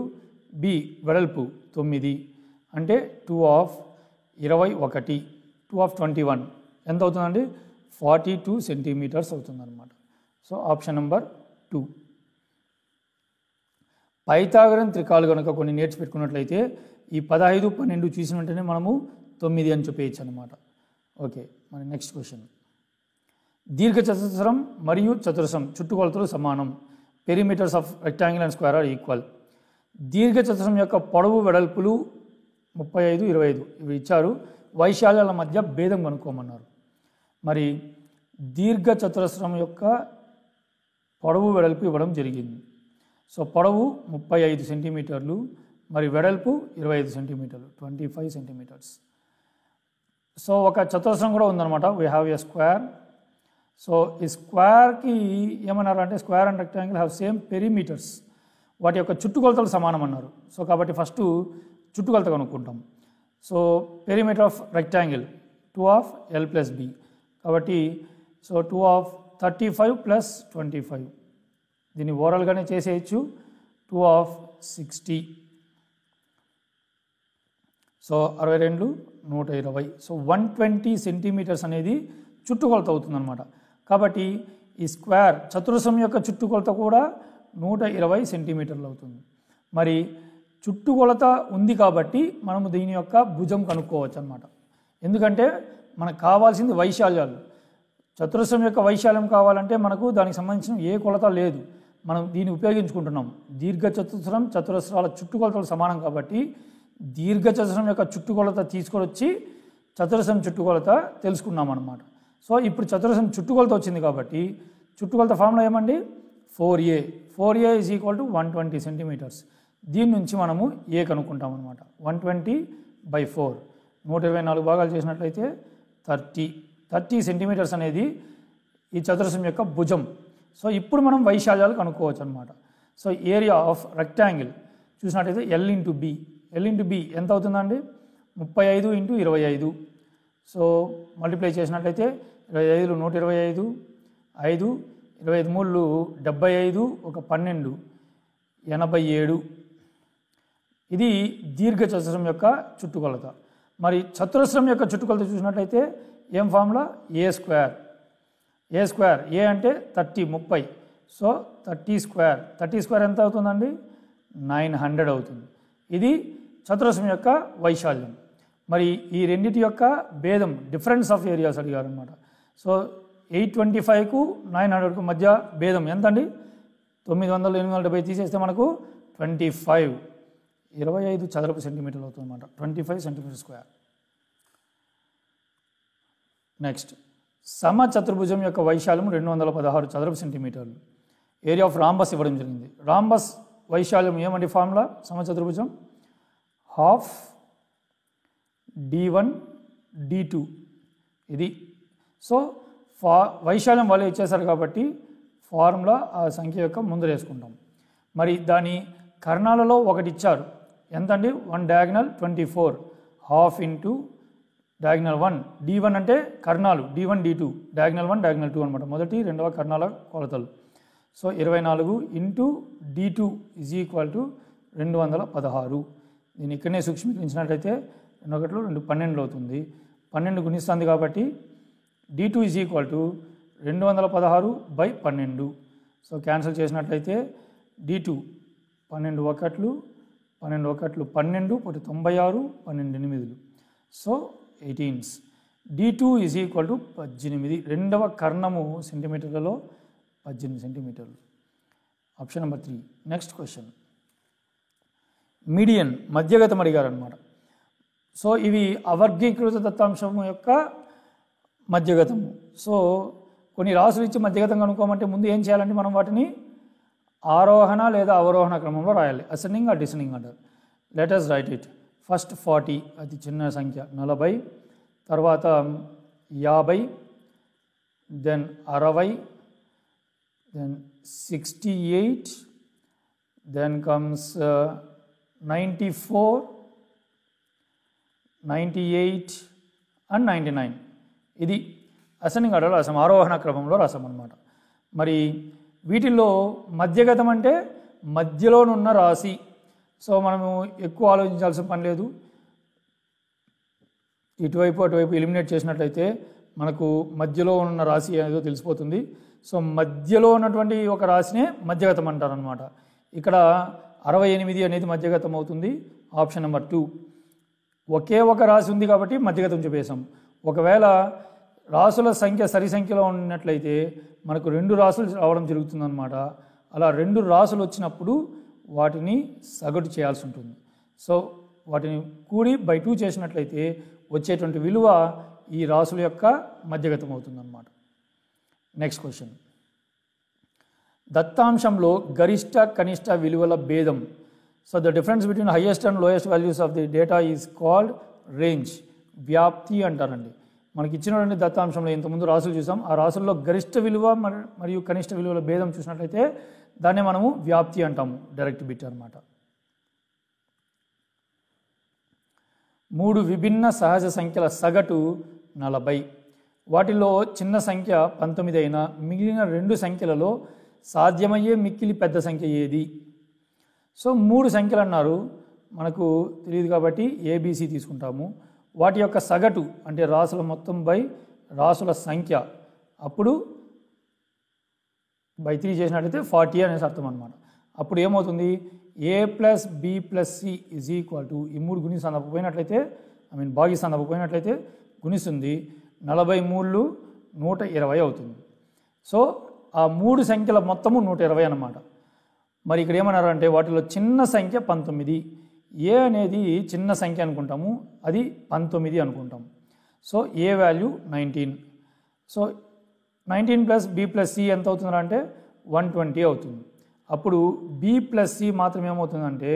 b వెడల్పు 9 అంటే 2 21 ఎంత అవుతుందండి 42 సెంటీమీటర్స్ అవుతుందన్నమాట. So option number 2. పైథాగరన్ త్రికాలు కనుక కొన్ని నేర్చిపెట్టుకున్నట్లయితే ఈ 15, 12 చూసిన వెంటనే మనము 9 అని చెప్పేయచ్చు అనమాట. ఓకే, మన నెక్స్ట్ క్వశ్చన్. దీర్ఘచతురస్రం మరియు చతురస్రం చుట్టుకొలతలు సమానం. Perimeters of rectangle and square are equal. దీర్ఘచతురస్రం యొక్క పొడవు వెడల్పులు 35, 25 ఇవి ఇచ్చారు. వైశాల్యాల మధ్య భేదం కనుక్కోమన్నారు. మరి దీర్ఘచతురస్రం యొక్క పొడవు వెడల్పు ఇవ్వడం జరిగింది. సో పొడవు 35 సెంటీమీటర్లు, మరి వెడల్పు 25 సెంటీమీటర్లు, 25 సెంటీమీటర్స్. సో ఒక చతురస్రం కూడా ఉందన్నమాట. We have a square. So ఈ స్క్వేర్కి ఏమన్నారు అంటే square and rectangle have same perimeters, వాటి యొక్క చుట్టుకొలతలు సమానం అన్నారు. సో కాబట్టి ఫస్ట్ చుట్టుకొలత కనుక్కుంటాం. So perimeter of rectangle 2 + b కాబట్టి సో 2 35 + 25 దీన్ని ఓవరాల్గానే చేసేయచ్చు. 2 60 సో 62 120 సో 120 సెంటీమీటర్స్ అనేది చుట్టుకొలత అవుతుందన్నమాట. కాబట్టి ఈ స్క్వేర్ చతురస్రం యొక్క చుట్టుకొలత కూడా 120 సెంటీమీటర్లు అవుతుంది. మరి చుట్టుకొలత ఉంది కాబట్టి మనము దీని యొక్క భుజం కనుక్కోవచ్చు అన్నమాట. ఎందుకంటే మనకు కావాల్సింది వైశాల్యాలు. చతురస్రం యొక్క వైశాల్యం కావాలంటే మనకు దానికి సంబంధించిన ఏ కొలత లేదు, మనం దీన్ని ఉపయోగించుకుంటున్నాం. దీర్ఘచతురస్రం చతురస్రాల చుట్టుకొలతలు సమానం కాబట్టి దీర్ఘచతురస్రం యొక్క చుట్టుకొలత తీసుకొని వచ్చి చతురస్రం చుట్టుకొలత తెలుసుకున్నాం అన్నమాట. సో ఇప్పుడు చతురస్రం చుట్టుకొలత వచ్చింది కాబట్టి చుట్టుకొలత ఫార్ములా ఏమండి 4a. 4a is equal to 120 centimetres. దీని నుంచి మనము ఏ కనుక్కుంటాం అనమాట. 120/4 124 భాగాలు చేసినట్లయితే 30 సెంటీమీటర్స్ అనేది ఈ చతురస్రం యొక్క భుజం. సో ఇప్పుడు మనం వైశాల్యాలు కనుక్కోవచ్చు అనమాట. సో ఏరియా ఆఫ్ రెక్టాంగిల్ చూసినట్లయితే L × b ఎంత అవుతుందండి 35 × 25. సో మల్టిప్లై చేసినట్లయితే 25 125, 5 25 3 75, 12 87. ఇది దీర్ఘచతురస్రం యొక్క చుట్టుకొలత. మరి చతురస్రం యొక్క చుట్టుకొలత చూసినట్లయితే ఏం ఫార్ములా a² ఏ అంటే 30. సో 30² ఎంత అవుతుందండి 900 అవుతుంది. ఇది చతురస్రం యొక్క వైశాల్యం. మరి ఈ రెండింటి యొక్క భేదం డిఫరెన్స్ ఆఫ్ ఏరియాస్ అడిగారు అనమాట. సో 825కు 900కు మధ్య భేదం ఎంతండి 900 870 తీసేస్తే మనకు 25 చదరపు సెంటీమీటర్లు అవుతుంది అనమాట. 25 సెంటీమీటర్². నెక్స్ట్ సమచతుర్భుజం యొక్క వైశాల్యం 216 చదరపు సెంటీమీటర్లు. ఏరియా ఆఫ్ రాంబస్ ఇవ్వడం జరిగింది. రాంబస్ వైశాల్యం ఏమండి ఫార్ములా సమచతుర్భుజం ½ d1 d2 ఇది. సో వైశాల్యం వాళ్ళు ఇచ్చేశారు కాబట్టి ఫార్ములా ఆ సంఖ్య యొక్క ముందర వేసుకుంటాం. మరి దాని కర్ణాలలో ఒకటి ఇచ్చారు ఎంతండి 1 డయాగ్నల్ 24 ½ ఇంటూ డయాగ్నల్ 1 d1 అంటే కర్ణాలు d1 d2 డయాగ్నల్ 1 డయాగ్నల్ 2 అనమాట. మొదటి రెండవ కర్ణాల కొలతలు. So 24 into d2 is equal to 216. దీన్ని ఇక్కడనే సూక్ష్మీకరించినట్లయితే 2 1 2 12 అవుతుంది. 12 గుణిస్తుంది కాబట్టి d2 is equal to 216/12. So cancel చేసినట్లయితే d2 12 ఒకట్లు 12 ఒకట్లు 12 పోతే 96 12 ఎనిమిదిలు so 18s. D2 is equal to 18. రెండవ కర్ణము సెంటీమీటర్లలో 18 సెంటీమీటర్లు. Option number 3. Next question, median మధ్యగతం అడిగారు అనమాట. సో ఇవి అవర్గీకృత దత్తాంశం యొక్క మధ్యగతము. సో కొన్ని రాసులు ఇచ్చి మధ్యగతం కనుక్కోమంటే ముందు ఏం చేయాలంటే మనం వాటిని ఆరోహణ లేదా అవరోహణ క్రమంలో రాయాలి. Ascending or descending order. Let us write it. First 40 అతి చిన్న సంఖ్య 40, తర్వాత 50, then 60, then 68, then comes 94, 98 and 99. ఇది అసెండింగ్ ఆర్డర్లో రాసాం, ఆరోహణ క్రమంలో రాసాం అన్నమాట. మరి వీటిల్లో మధ్యగతం అంటే మధ్యలోనున్న రాశి. సో మనము ఎక్కువ ఆలోచించాల్సిన పని లేదు. ఇటువైపు అటువైపు ఎలిమినేట్ చేసినట్లయితే మనకు మధ్యలో ఉన్న రాశి ఏదో తెలిసిపోతుంది. సో మధ్యలో ఉన్నటువంటి ఒక రాశినే మధ్యగతం అంటారనమాట. ఇక్కడ 68 అనేది మధ్యగతం అవుతుంది. Option number 2. ఒకే ఒక రాశి ఉంది కాబట్టి మధ్యగతం చెప్పేశాం. ఒకవేళ రాసుల సంఖ్య సరి సంఖ్యలో ఉన్నట్లయితే మనకు 2 రాసులు రావడం జరుగుతుందన్నమాట. అలా 2 రాసులు వచ్చినప్పుడు వాటిని సగటు చేయాల్సి ఉంటుంది. సో వాటిని కూడి బై 2 చేసినట్లయితే వచ్చేటువంటి విలువ ఈ రాసుల యొక్క మధ్యగతం అవుతుందన్నమాట. నెక్స్ట్ క్వశ్చన్, దత్తాంశంలో గరిష్ట కనిష్ట విలువల భేదం. So the difference between highest and lowest values of the data is called range. వ్యాప్తి అంటారండి. మనకి ఇచ్చినటువంటి దత్తాంశంలో ఇంతకుముందు రాసులు చూసాం. ఆ రాసుల్లో గరిష్ట విలువ మరియు కనిష్ట విలువల భేదం చూసినట్లయితే దాన్ని మనము వ్యాప్తి అంటాము. డైరెక్ట్ బిట్ అనమాట. 3 విభిన్న సహజ సంఖ్యల సగటు 40. వాటిలో చిన్న సంఖ్య 19 అయినా మిగిలిన 2 సంఖ్యలలో సాధ్యమయ్యే మిక్కిలి పెద్ద సంఖ్య ఏది? సో 3 సంఖ్యలు అన్నారు, మనకు తెలియదు కాబట్టి ఏబిసి తీసుకుంటాము. వాటి యొక్క సగటు అంటే రాసుల మొత్తం బై రాసుల సంఖ్య, అప్పుడు బై 3 చేసినట్లయితే 40 అనేసి అర్థం అనమాట. అప్పుడు ఏమవుతుంది? A plus B plus C is equal to, ఈ 3 గుణిస్తాను తప్పపోయినట్లయితే భాగిస్తాను తప్పపోయినట్లయితే గుణిస్తుంది 43 120 అవుతుంది. సో ఆ 3 సంఖ్యల మొత్తము 120 అన్నమాట. మరి ఇక్కడ ఏమన్నారు అంటే వాటిలో చిన్న సంఖ్య 19. ఏ అనేది చిన్న సంఖ్య అనుకుంటాము, అది 19 అనుకుంటాము. So A value 19. So 19 plus B plus C ఎంత అవుతుందంటే అంటే 120 అవుతుంది. అప్పుడు బి ప్లస్ సి మాత్రం ఏమవుతుందంటే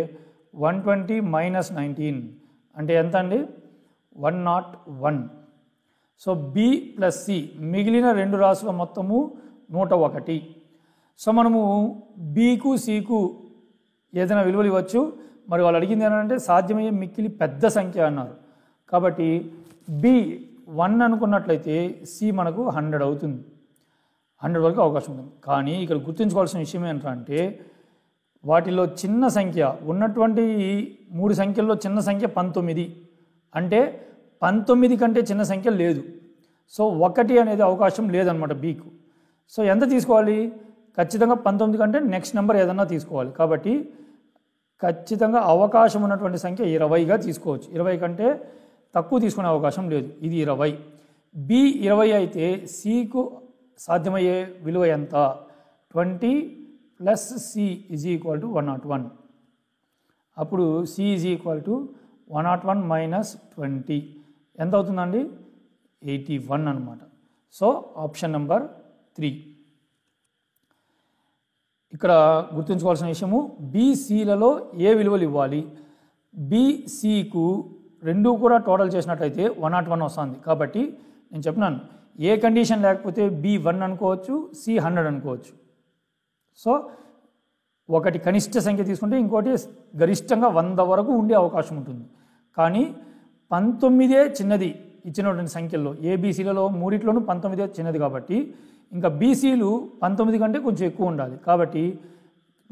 120 మైనస్ 19 అంటే ఎంత అండి? 101. సో బి ప్లస్ సి మిగిలిన 2 రాసుల మొత్తము 101. సో మనము బికు సికు ఏదైనా విలువలు ఇవ్వచ్చు. మరి వాళ్ళు అడిగింది ఏంటంటే సాధ్యమయ్యే మిక్కిలి పెద్ద సంఖ్య అన్నారు. కాబట్టి బి 1 అనుకున్నట్లయితే సి మనకు 100 అవుతుంది. 100 వరకు అవకాశం ఉంటుంది. కానీ ఇక్కడ గుర్తుంచుకోవాల్సిన విషయం ఏంటంటే వాటిలో చిన్న సంఖ్య ఉన్నటువంటి 3 సంఖ్యల్లో చిన్న సంఖ్య 19 అంటే 19 కంటే చిన్న సంఖ్య లేదు. సో 1 అనేది అవకాశం లేదనమాట బీకు. సో ఎంత తీసుకోవాలి? ఖచ్చితంగా 19 కంటే నెక్స్ట్ నెంబర్ ఏదన్నా తీసుకోవాలి. కాబట్టి ఖచ్చితంగా అవకాశం ఉన్నటువంటి సంఖ్య 20గా తీసుకోవచ్చు. 20 కంటే తక్కువ తీసుకునే అవకాశం లేదు. ఇది 20. బి 20 అయితే సికు సాధ్యమయ్యే విలువ ఎంత? 20 plus C is equal to 101. అప్పుడు C is equal to 101 minus 20 ఎంత అవుతుందండి? 81 అనమాట. So option number 3. ఇక్కడ గుర్తుంచుకోవాల్సిన విషయము బీసీలలో ఏ విలువలు ఇవ్వాలి? బీసీకు 2 కూడా టోటల్ చేసినట్లయితే 101 వస్తుంది. కాబట్టి నేను చెప్పినాను ఏ కండిషన్ లేకపోతే బి 1 అనుకోవచ్చు, సి 100 అనుకోవచ్చు. సో ఒకటి కనిష్ట సంఖ్య తీసుకుంటే ఇంకోటి గరిష్టంగా 100 వరకు ఉండే అవకాశం ఉంటుంది. కానీ 19 చిన్నది ఇచ్చినటువంటి సంఖ్యల్లో ఏబీసీలలో 3 19 చిన్నది కాబట్టి ఇంకా బీసీలు 19 కంటే కొంచెం ఎక్కువ ఉండాలి. కాబట్టి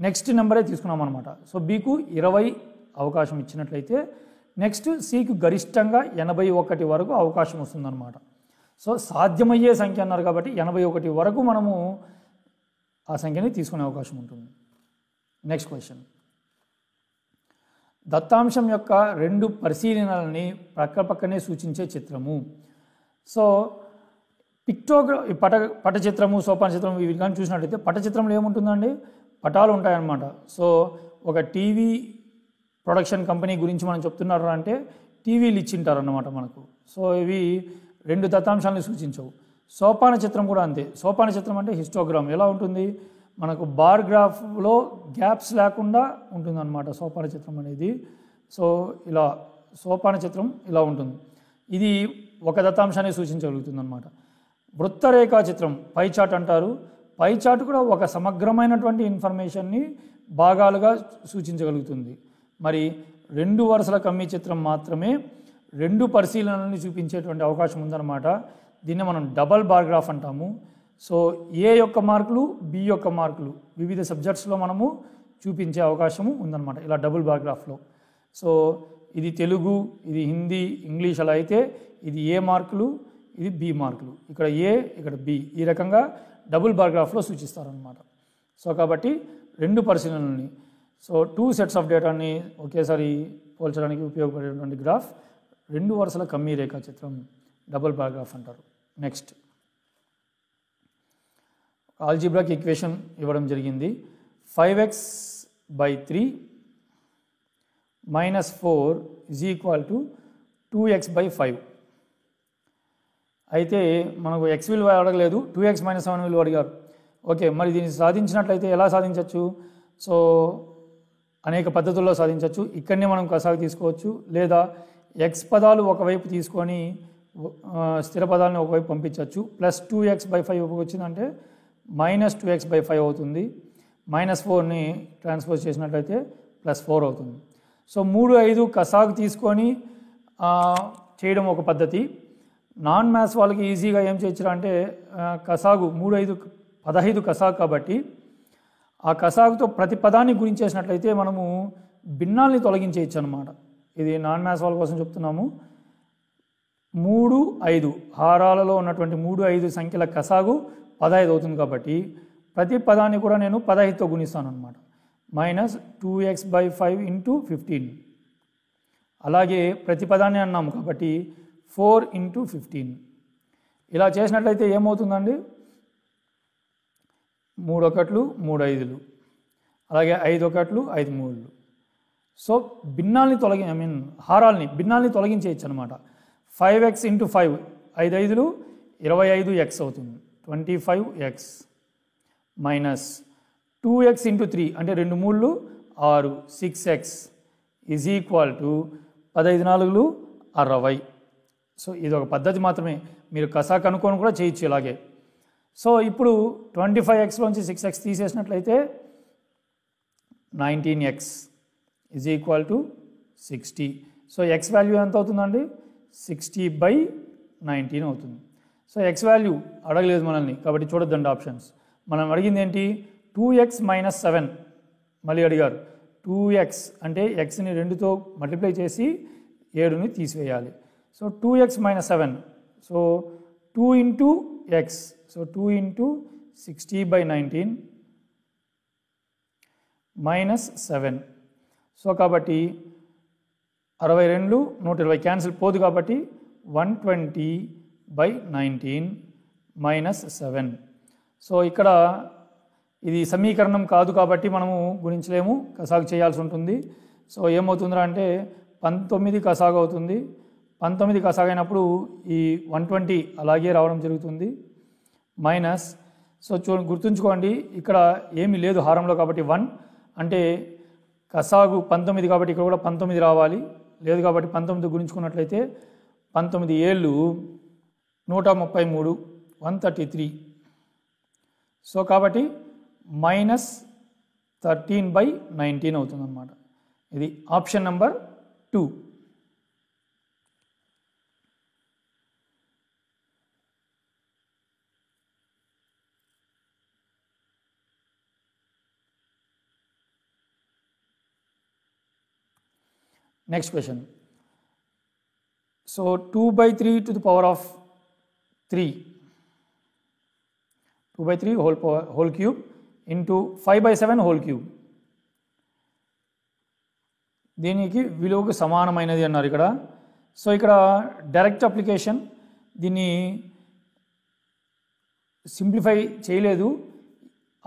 నెక్స్ట్ నెంబరే తీసుకున్నాం అనమాట. సో బీకు 20 అవకాశం ఇచ్చినట్లయితే నెక్స్ట్ సికు గరిష్టంగా 81 వరకు అవకాశం వస్తుందన్నమాట. సో సాధ్యమయ్యే సంఖ్య అన్నారు కాబట్టి 81 వరకు మనము ఆ సంఖ్యని తీసుకునే అవకాశం ఉంటుంది. నెక్స్ట్ క్వశ్చన్, దత్తాంశం యొక్క రెండు పరిశీలనలని పక్కపక్కనే సూచించే చిత్రము. సో పటచిత్రము, సోపాన చిత్రము ఇవి కానీ చూసినట్లయితే పటచిత్రంలో ఏముంటుందండి, పటాలు ఉంటాయన్నమాట. సో ఒక టీవీ ప్రొడక్షన్ కంపెనీ గురించి మనం చెప్తున్నారు అంటే టీవీలు ఇచ్చింటారన్నమాట మనకు. సో ఇవి రెండు దత్తాంశాలను సూచించవు. సోపాన చిత్రం కూడా అంతే. సోపాన చిత్రం అంటే హిస్టోగ్రామ్ ఎలా ఉంటుంది, మనకు బార్ గ్రాఫ్లో గ్యాప్స్ లేకుండా ఉంటుందన్నమాట సోపాన చిత్రం అనేది. సో ఇలా సోపాన చిత్రం ఇలా ఉంటుంది. ఇది ఒక దత్తాంశాన్ని సూచించగలుగుతుంది అన్నమాట. వృత్తరేఖా చిత్రం పై చార్ట్ అంటారు. పై చార్ట్ కూడా ఒక సమగ్రమైనటువంటి ఇన్ఫర్మేషన్ని భాగాలుగా సూచించగలుగుతుంది. మరి రెండు వరుసల కమ్మీ చిత్రం మాత్రమే రెండు పరిశీలనలను చూపించేటువంటి అవకాశం ఉందన్నమాట. దీన్ని మనం డబల్ బార్ గ్రాఫ్ అంటాము. సో ఏ యొక్క మార్కులు, బి యొక్క మార్కులు వివిధ సబ్జెక్ట్స్లో మనము చూపించే అవకాశము ఉందన్నమాట ఇలా డబుల్ బార్ గ్రాఫ్లో. సో ఇది తెలుగు, ఇది హిందీ, ఇంగ్లీష్ అలా అయితే ఇది ఏ మార్కులు, ఇది బి మార్కులు, ఇక్కడ ఏ ఇక్కడ బి, ఈ రకంగా డబుల్ బార్ గ్రాఫ్లో సూచిస్తారనమాట. సో కాబట్టి రెండు పరిశీలనల్ని, సో 2 సెట్స్ ఆఫ్ డేటాని ఒకేసారి పోల్చడానికి ఉపయోగపడేటువంటి గ్రాఫ్ రెండు వరుసల కమ్మీ రేఖా చిత్రం, డబుల్ బార్ గ్రాఫ్ అంటారు. నెక్స్ట్ ఆల్జీబ్రాకి ఈక్వేషన్ ఇవ్వడం జరిగింది. 5x/3 - 4 = 2x/5. అయితే మనకు x విలువ అడగలేదు, 2x - 7 విలువ అడిగారు. ఓకే, మరి దీన్ని సాధించినట్లయితే ఎలా సాధించవచ్చు? సో అనేక పద్ధతుల్లో సాధించవచ్చు. ఇక్కడనే మనం కసాగు తీసుకోవచ్చు, లేదా x పదాలు ఒకవైపు తీసుకొని స్థిర పదాలను ఒకవైపు పంపించవచ్చు. ప్లస్ 2x/5 వచ్చిందంటే -2x/5 అవుతుంది. -4ని ట్రాన్స్పోజ్ చేసినట్లయితే +4 అవుతుంది. సో 3, 5 కసాగు తీసుకొని చేయడం ఒక పద్ధతి. నాన్ మ్యాథ్స్ వాళ్ళకి ఈజీగా ఏం చేయొచ్చు అంటే కసాగు 3, 5, 15 కసాగు కాబట్టి ఆ కసాగుతో ప్రతి పదాన్ని గురించేసినట్లయితే మనము భిన్నాల్ని తొలగించేయచ్చు అనమాట. ఇది నాన్ మ్యాథ్స్ వాళ్ళ కోసం చెప్తున్నాము. 3, 5 హారాలలో ఉన్నటువంటి 3, 5 సంఖ్యల కసాగు 15 అవుతుంది కాబట్టి ప్రతి పదాన్ని కూడా నేను 15తో గుణిస్తాను అనమాట. -2x/5 × 15. అలాగే ప్రతి పదాన్ని అన్నాము కాబట్టి 4 × 15. ఇలా చేసినట్లయితే ఏమవుతుందండి, 3 1లు 3 5లు, అలాగే 5 1లు 5 3లు. సో భిన్నాల్ని హారాల్ని భిన్నాల్ని తొలగించేయచ్చు అనమాట. 5x × 5 5 5లు 25x అవుతుంది, 25x. -2x × 3 అంటే 2 3లు 6, 6x = 15 4లు 60. సో ఇది ఒక పద్ధతి మాత్రమే, మీరు కసా కనుక్కొని కూడా చేయొచ్చు ఇలాగే. సో ఇప్పుడు 25xలోంచి 6x తీసేసినట్లయితే 19x = 60. So x value ఎంత అవుతుందండి, 60/19 అవుతుంది. సో x వాల్యూ అడగలేదు మనల్ని కాబట్టి చూడొద్దండి ఆప్షన్స్. మనం అడిగింది ఏంటి, 2x - 7 మళ్ళీ అడిగారు. 2x అంటే xని 2తో మల్టిప్లై చేసి 7ని తీసివేయాలి. So 2x - 7, so 2 × x, so 2 × 60/19 -7. So కాబట్టి 62 120 క్యాన్సిల్ పోదు కాబట్టి 120/19 -7. సో ఇక్కడ ఇది సమీకరణం కాదు కాబట్టి మనము గుణించలేము, కసాగు చేయాల్సి ఉంటుంది. సో ఏమవుతుందిరా అంటే 19 కసాగు అవుతుంది. 19 కసాగు అయినప్పుడు ఈ 120 అలాగే రావడం జరుగుతుంది. మైనస్, సో గుర్తుంచుకోండి ఇక్కడ ఏమీ లేదు హారంలో కాబట్టి 1 అంటే కసాగు 19 కాబట్టి ఇక్కడ కూడా 19 రావాలి, లేదు కాబట్టి 19 గుణించుకున్నట్లయితే 19 ఏళ్ళు 133, 133. సో కాబట్టి -13/19 అవుతుందన్నమాట. ఇది option number 2. Next question. So 2/3 to the power of 3, 2/3 whole cube into 5/7 whole cube. దీనికి విలువకు సమానమైనది అన్నారు ఇక్కడ. సో ఇక్కడ డైరెక్ట్ అప్లికేషన్, దీన్ని సింప్లిఫై చేయలేదు.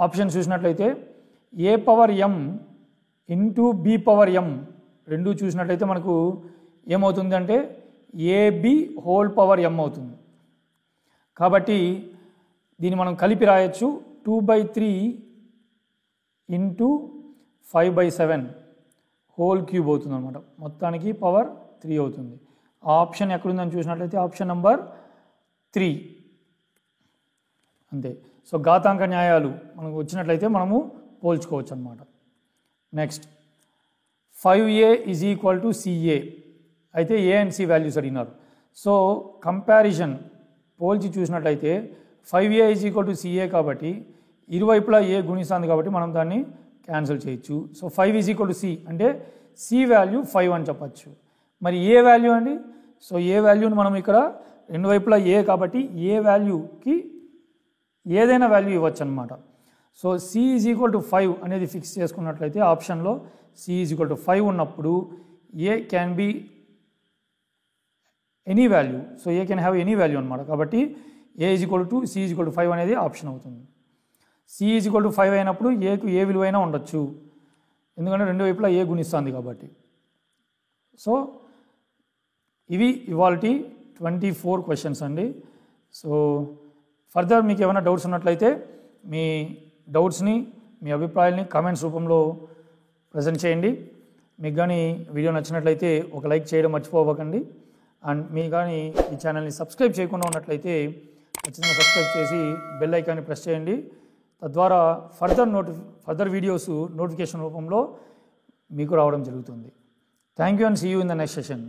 ఆప్షన్ చూసినట్లయితే ఏ పవర్ ఎం ఇంటూ బి పవర్ ఎం రెండు చూసినట్లయితే మనకు ఏమవుతుంది అంటే ఏబి హోల్ పవర్ ఎం అవుతుంది. కాబట్టి దీన్ని మనం కలిపి రాయొచ్చు. 2/3 ఇంటూ 5/7 హోల్ క్యూబ్ అవుతుంది అనమాట. మొత్తానికి పవర్ 3 అవుతుంది. ఆ ఆప్షన్ ఎక్కడుందని చూసినట్లయితే ఆప్షన్ నెంబర్ 3 అంతే. సో ఘాతాంక న్యాయాలు మనకు వచ్చినట్లయితే మనము పోల్చుకోవచ్చు అనమాట. Next 5a is equal to CA. అయితే ఏ అండ్ సి వాల్యూస్ అడిగినారు. సో కంపారిజన్ పోల్చి చూసినట్లయితే 5a is equal to CA కాబట్టి ఇరువైపులా ఏ గుణిస్తుంది కాబట్టి మనం దాన్ని క్యాన్సిల్ చేయొచ్చు. So 5 is equal to C అంటే C వాల్యూ 5 అని చెప్పచ్చు. మరి ఏ వాల్యూ అండి? సో ఏ వాల్యూని మనం ఇక్కడ రెండు వైపులా ఏ కాబట్టి ఏ వాల్యూకి ఏదైనా వాల్యూ ఇవ్వచ్చు అనమాట. So C is equal to 5 అనేది ఫిక్స్ చేసుకున్నట్లయితే ఆప్షన్లో C ఈజ్ ఈక్వల్ టు 5 ఉన్నప్పుడు A can be any value. So A can have any value అనమాట. కాబట్టి A is equal to C is equal to 5 అనేది ఆప్షన్ అవుతుంది. C ఈజ్ ఈక్వల్ టు 5 అయినప్పుడు ఏకు ఏ విలువైనా ఉండొచ్చు, ఎందుకంటే రెండు వైపులా ఏ గుణిస్తుంది కాబట్టి. సో ఇవి ఇవాల్టి 24 క్వశ్చన్స్ అండి. సో ఫర్దర్ మీకు ఏమైనా డౌట్స్ ఉన్నట్లయితే మీ డౌట్స్ని, మీ అభిప్రాయాల్ని కామెంట్స్ రూపంలో ప్రజెంట్ చేయండి. మీకు కానీ వీడియో నచ్చినట్లయితే ఒక లైక్ చేయడం మర్చిపోవకండి. అండ్ మీకు కానీ ఈ ఛానల్ని సబ్స్క్రైబ్ చేయకుండా ఉన్నట్లయితే ఖచ్చితంగా సబ్స్క్రైబ్ చేసి బెల్ ఐకాన్ని ప్రెస్ చేయండి. తద్వారా ఫర్దర్ వీడియోస్ నోటిఫికేషన్ రూపంలో మీకు రావడం జరుగుతుంది. Thank you and see you in the next session.